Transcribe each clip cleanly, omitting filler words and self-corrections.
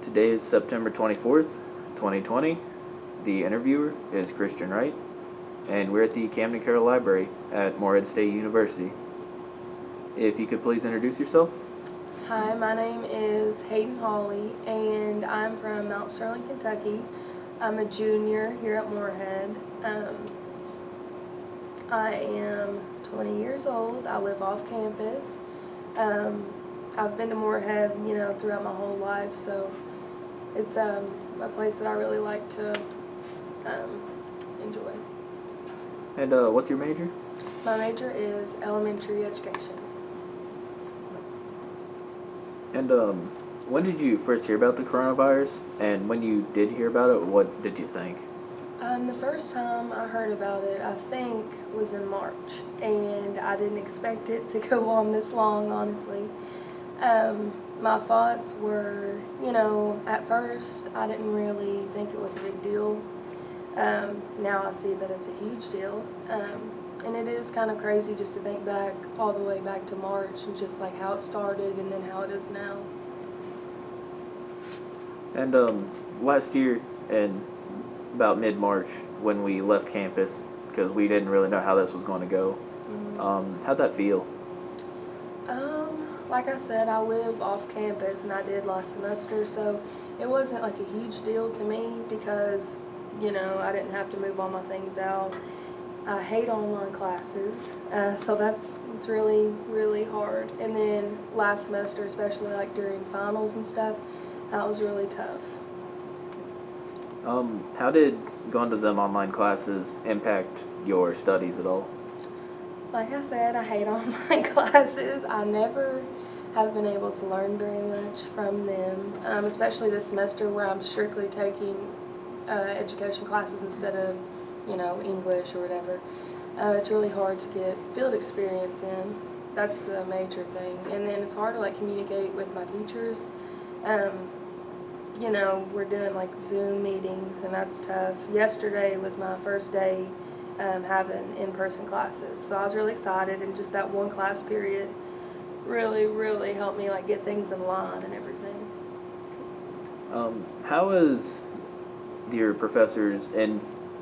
Today is September 24th, 2020. The interviewer is Christian Wright, and we're at the Camden Carroll Library at Morehead State University. If you could please introduce yourself. Hi, my name is Hayden Holley, and I'm from Mount Sterling, Kentucky. I'm a junior here at Morehead. I am 20 years old. I live off campus. I've been to Morehead, throughout my whole life, so it's a place that I really like to enjoy. And what's your major? My major is elementary education. And when did you first hear about the coronavirus? And when you did hear about it, what did you think? The first time I heard about it, I think, was in March, and I didn't expect it to go on this long, honestly. My thoughts were, at first, I didn't really think it was a big deal. Now I see that it's a huge deal. And it is kind of crazy just to think back all the way back to March and just like how it started and then how it is now. And last year in about mid-March when we left campus, because we didn't really know how this was going to go, how'd that feel? Like I said, I live off campus and I did last semester, so it wasn't like a huge deal to me because, I didn't have to move all my things out. I hate online classes, so it's really, really hard. And then last semester, especially like during finals and stuff, that was really tough. How did going to them online classes impact your studies at all? Like I said, I hate online classes. I never have been able to learn very much from them, especially this semester where I'm strictly taking education classes instead of English or whatever. It's really hard to get field experience in. That's the major thing. And then it's hard to communicate with my teachers. We're doing Zoom meetings and that's tough. Yesterday was my first day having in-person classes. So I was really excited, and just that one class period really, really helped me get things in line and everything. How has your professors in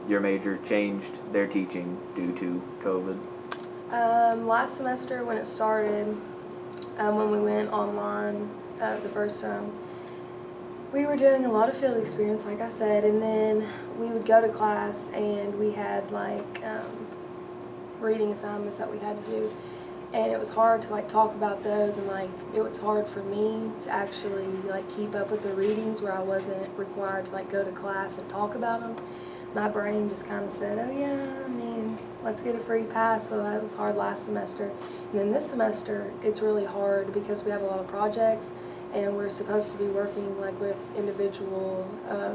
your major changed their teaching due to COVID? Last semester when it started, when we went online the first time, we were doing a lot of field experience, like I said, and then we would go to class and we had reading assignments that we had to do, and it was hard to talk about those, and it was hard for me to actually keep up with the readings where I wasn't required to go to class and talk about them. My brain just kind of said, oh yeah, let's get a free pass, so that was hard last semester. And then this semester, it's really hard because we have a lot of projects, and we're supposed to be working with individual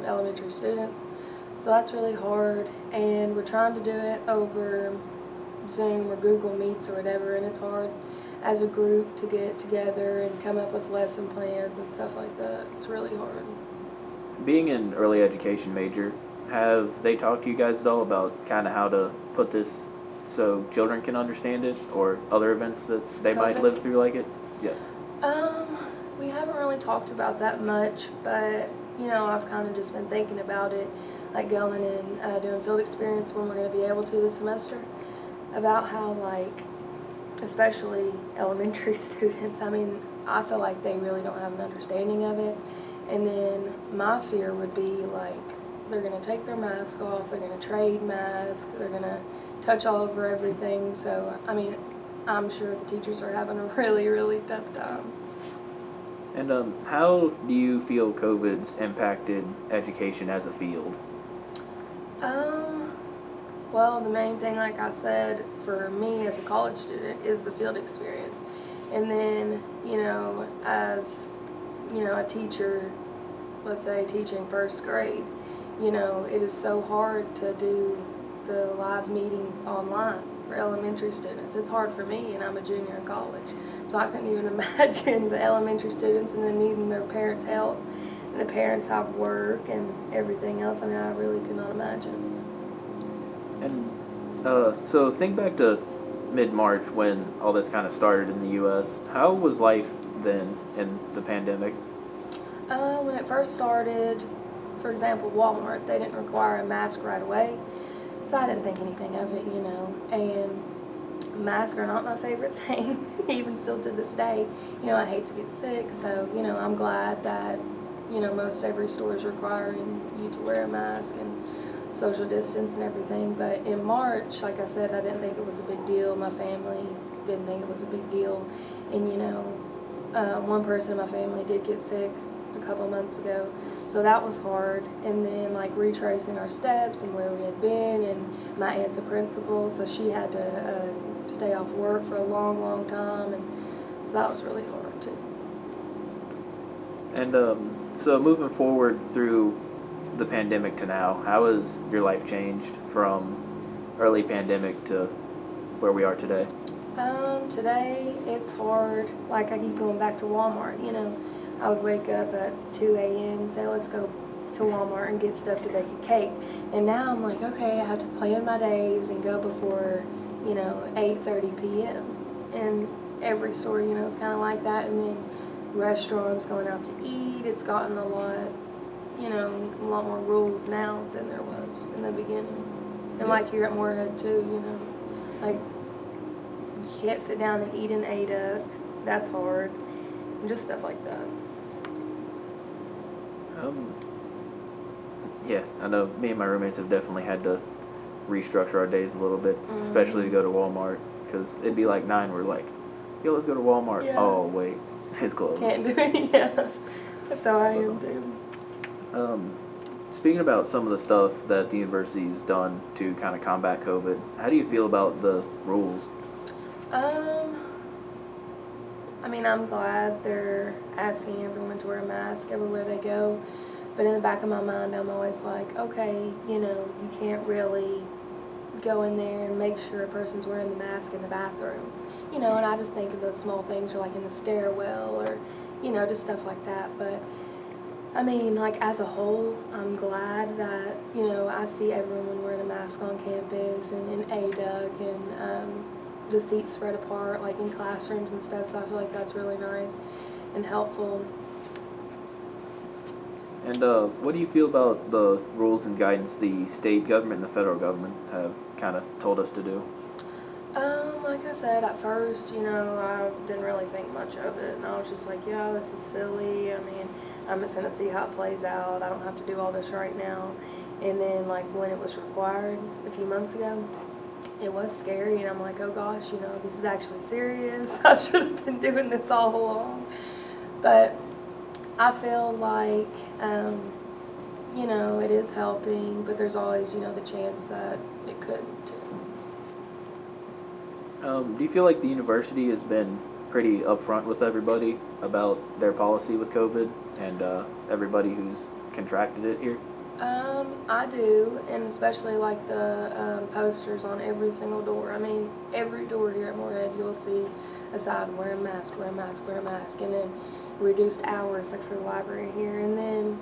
elementary students. So that's really hard, and we're trying to do it over Zoom or Google Meets or whatever, and it's hard as a group to get together and come up with lesson plans and stuff like that. It's really hard. Being an early education major, have they talked to you guys at all about kind of how to put this so children can understand it, or other events that they might live through like it? Yeah. We haven't really talked about that much, but I've kind of just been thinking about it, going and doing field experience when we're going to be able to this semester, about how especially elementary students, I feel like they really don't have an understanding of it. And then my fear would be they're going to take their mask off, they're going to trade masks, they're going to touch all over everything. So, I'm sure the teachers are having a really, really tough time. And how do you feel COVID's impacted education as a field? Well, the main thing, like I said, for me as a college student is the field experience. And then, as, a teacher, let's say teaching first grade, it is so hard to do the live meetings online for elementary students. It's hard for me, and I'm a junior in college. So I couldn't even imagine the elementary students and then needing their parents' help. And the parents have work and everything else. I really could not imagine. And so think back to mid-March when all this kind of started in the U.S. How was life then in the pandemic? When it first started, for example, Walmart, they didn't require a mask right away, so I didn't think anything of it, and masks are not my favorite thing, even still to this day. I hate to get sick, so, I'm glad that, most every store is requiring you to wear a mask and social distance and everything. But in March, like I said, I didn't think it was a big deal. My family didn't think it was a big deal. And, one person in my family did get sick a couple months ago, so that was hard. And then retracing our steps and where we had been, and my aunt's a principal, so she had to stay off work for a long time, and so that was really hard too. And so moving forward through the pandemic to now, how has your life changed from early pandemic to where we are today? Today it's hard. I keep going back to Walmart. I would wake up at 2 a.m. and say, let's go to Walmart and get stuff to bake a cake. And now I'm like, okay, I have to plan my days and go before, 8:30 p.m. And every store, is kind of like that. And then restaurants, going out to eat, it's gotten a lot more rules now than there was in the beginning. And here at Morehead too, you can't sit down and eat an A-duck. That's hard. And just stuff like that. Yeah, I know me and my roommates have definitely had to restructure our days a little bit, especially to go to Walmart, because it'd be 9, we're like, yo, let's go to Walmart. Yeah. Oh, wait, it's closed. Can't do it, yeah. That's how I am too. Speaking about some of the stuff that the university's done to kind of combat COVID, how do you feel about the rules? I'm glad they're asking everyone to wear a mask everywhere they go, but in the back of my mind, I'm always like, okay, you can't really go in there and make sure a person's wearing the mask in the bathroom, and I just think of those small things, or in the stairwell, or, just stuff like that. But as a whole, I'm glad that, I see everyone wearing a mask on campus and in ADUC, and the seats spread apart, in classrooms and stuff, so I feel like that's really nice and helpful. And what do you feel about the rules and guidance the state government and the federal government have kind of told us to do? Like I said, at first, I didn't really think much of it, and I was just like, yeah, this is silly. I'm just going to see how it plays out. I don't have to do all this right now. And then, when it was required a few months ago, it was scary, and I'm like, oh gosh, this is actually serious. I should have been doing this all along. But I feel like, it is helping, but there's always, the chance that it couldn't too. Do you feel like the university has been pretty upfront with everybody about their policy with COVID and everybody who's contracted it here? I do, and especially the posters on every single door. Every door here at Morehead, you'll see a sign, wear a mask, wear a mask, wear a mask, and then reduced hours for the library here. And then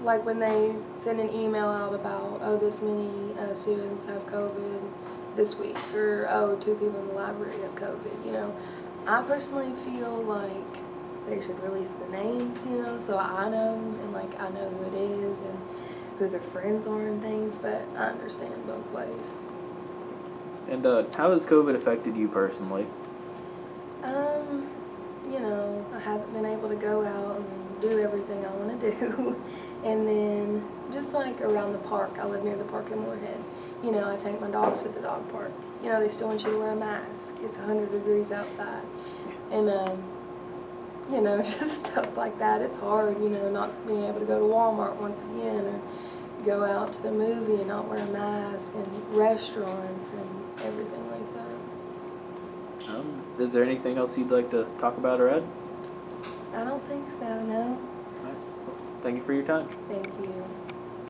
when they send an email out about, oh, this many students have COVID this week, or, oh, 2 people in the library have COVID, I personally feel like they should release the names, so I know, and I know who it is and who their friends are and things, but I understand both ways. And how has COVID affected you personally? I haven't been able to go out and do everything I want to do. And then just around the park, I live near the park in Morehead. I take my dogs to the dog park. They still want you to wear a mask. It's 100 degrees outside. And, just stuff like that. It's hard, not being able to go to Walmart once again, or go out to the movie and not wear a mask, and restaurants and everything like that. Is there anything else you'd like to talk about or add? I don't think so, no. Thank you for your time. Thank you.